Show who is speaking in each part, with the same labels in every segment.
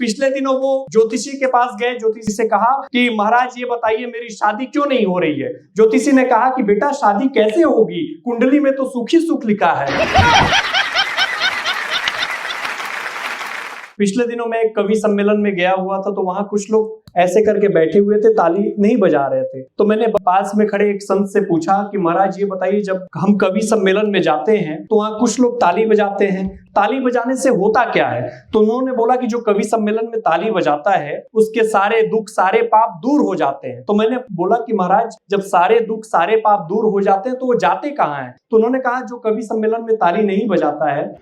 Speaker 1: पिछले दिनों वो ज्योतिषी के पास गए। ज्योतिषी से कहा कि महाराज ये बताइए मेरी शादी क्यों नहीं हो रही है। ज्योतिषी ने कहा कि बेटा शादी कैसे होगी, कुंडली में तो सुख ही सुख लिखा है। पिछले दिनों मैं एक कवि सम्मेलन में गया हुआ था, तो वहां कुछ लोग ऐसे करके बैठे हुए थे, ताली नहीं बजा रहे थे। तो मैंने पास में खड़े एक संत से पूछा कि महाराज ये बताइए जब हम कवि सम्मेलन में जाते हैं तो वहां कुछ लोग ताली बजाते हैं, ताली बजाने से होता क्या है। तो उन्होंने बोला कि जो कवि सम्मेलन में ताली बजाता है उसके सारे दुख सारे पाप दूर हो जाते हैं। तो मैंने बोला कि महाराज जब सारे दुख सारे पाप दूर हो जाते हैं तो वो जाते कहाँ हैं। तो उन्होंने कहा जो कवि सम्मेलन में ताली नहीं बजाता है।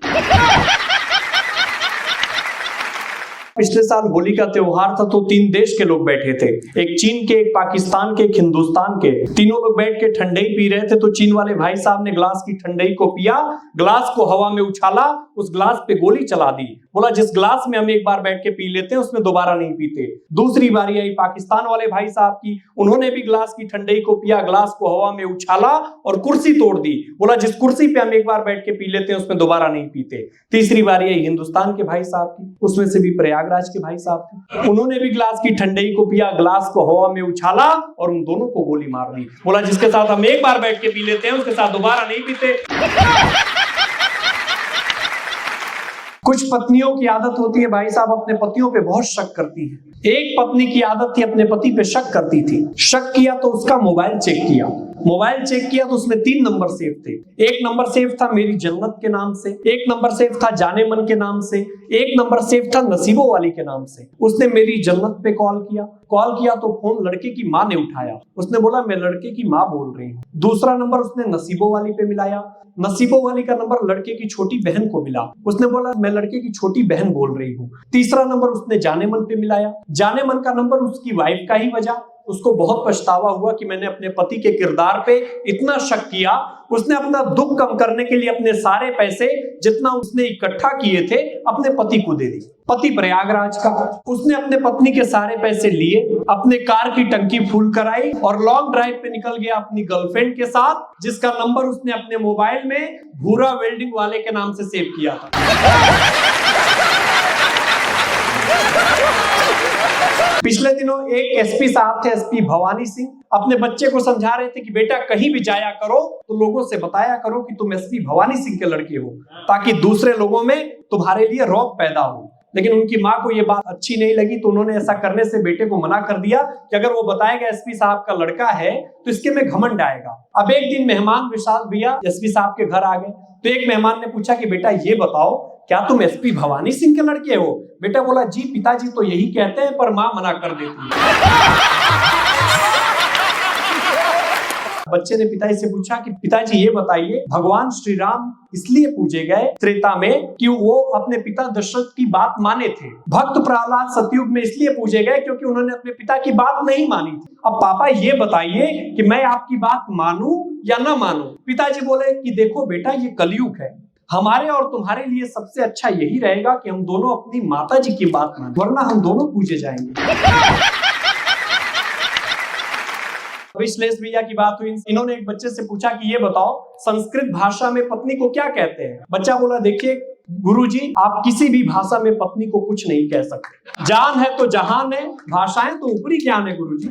Speaker 1: पिछले साल होली का त्योहार था, तो 3 देश के लोग बैठे थे, एक चीन के, एक पाकिस्तान के, एक हिंदुस्तान के। तीनों लोग बैठ के ठंडई पी रहे थे। तो चीन वाले भाई साहब ने ग्लास की ठंडई को पिया, ग्लास को हवा में उछाला, उस ग्लास पे गोली चला दी। बोला जिस ग्लास में हम एक बार बैठ के पी लेते हैं उसमें दोबारा नहीं पीते। दूसरी बारी आई पाकिस्तान वाले भाई साहब की, उन्होंने भी ग्लास की ठंडई को पिया, ग्लास को हवा में उछाला और कुर्सी तोड़ दी। बोला जिस कुर्सी पे हम एक बार बैठ के पी लेते हैं उसमें दोबारा नहीं पीते। तीसरी बारी आई हिंदुस्तान के भाई साहब की, उसमें से भी प्रयागराज के भाई साहब थे, उन्होंने भी ग्लास की ठंडई को पिया, ग्लास को हवा में उछाला और उन दोनों को गोली मार दी। बोला जिसके साथ हम एक बार बैठ के पी लेते हैं उसके साथ दोबारा नहीं पीते। कुछ पत्नियों की आदत होती है भाई साहब अपने पतियों पे बहुत शक करती है। एक पत्नी की आदत थी अपने पति पे शक करती थी। शक किया तो उसका मोबाइल चेक किया, मोबाइल चेक किया तो उसमें 3 नंबर सेव थे। एक नंबर सेव था मेरी जन्नत के नाम से, एक नंबर सेव था जाने मन के नाम से, एक नंबर सेव था नसीबों वाली के नाम से। उसने मेरी जन्नत पे कॉल किया तो फोन लड़के की माँ ने उठाया। उसने बोला मैं लड़के की माँ बोल रही हूँ। दूसरा नंबर उसने नसीबों वाली पे मिलाया, नसीबों वाली का नंबर लड़के की छोटी बहन को मिला। उसने बोला मैं लड़के की छोटी बहन बोल रही हूँ। तीसरा नंबर उसने जाने मन पे मिलाया, जाने मन का नंबर उसकी वाइफ का ही बजा। उसको बहुत पछतावा हुआ कि मैंने अपने पति के किरदार पे इतना शक किया। उसने अपना दुख कम करने के लिए अपने सारे पैसे जितना उसने इकट्ठा किए थे अपने पति को दे दिए। पति प्रयागराज का, उसने अपने पत्नी के सारे पैसे लिए, अपने कार की टंकी फुल कराई और लॉन्ग ड्राइव पे निकल गया अपनी गर्लफ्रेंड के साथ, जिसका नंबर उसने अपने मोबाइल में भूरा वेल्डिंग वाले के नाम से सेव किया था। पिछले दिनों एक एसपी साहब थे, एसपी भवानी सिंह, अपने बच्चे को समझा रहे थे कि बेटा कहीं भी जाया करो तो लोगों से बताया करो कि तुम एसपी भवानी सिंह के लड़के हो, ताकि दूसरे लोगों में तुम्हारे लिए रौब पैदा हो। लेकिन उनकी माँ को यह बात अच्छी नहीं लगी, तो उन्होंने ऐसा करने से बेटे को मना कर दिया कि अगर वो बताएगा एसपी साहब का लड़का है तो इसके में घमंड आएगा। अब एक दिन मेहमान विशाल भैया एसपी साहब के घर आ गए, तो एक मेहमान ने पूछा कि बेटा ये बताओ क्या तुम एसपी भवानी सिंह के लड़के हो। बेटा बोला जी पिताजी तो यही कहते हैं पर माँ मना कर देती है। बच्चे ने पिताजी से पूछा कि पिताजी ये बताइए भगवान श्री राम इसलिए पूजे गए त्रेता में कि वो अपने पिता दशरथ की बात माने थे। भक्त प्रहलाद सतयुग में इसलिए पूजे गए क्योंकि उन्होंने अपने पिता की बात नहीं मानी थी। अब पापा ये बताइए कि मैं आपकी बात मानूं या ना मानूं। पिताजी बोले कि देखो बेटा ये कलयुग है, हमारे और तुम्हारे लिए सबसे अच्छा यही रहेगा कि हम दोनों अपनी माता जी की बात मानें, वरना हम दोनों पूजे जाएंगे। विश्लेष भैया की बात हुई, इन्होंने एक बच्चे से पूछा कि ये बताओ संस्कृत भाषा में पत्नी को क्या कहते हैं। बच्चा बोला देखिए गुरुजी आप किसी भी भाषा में पत्नी को कुछ नहीं कह सकते, जान है तो जहान है, भाषाएं तो ऊपरी ज्ञान है गुरुजी।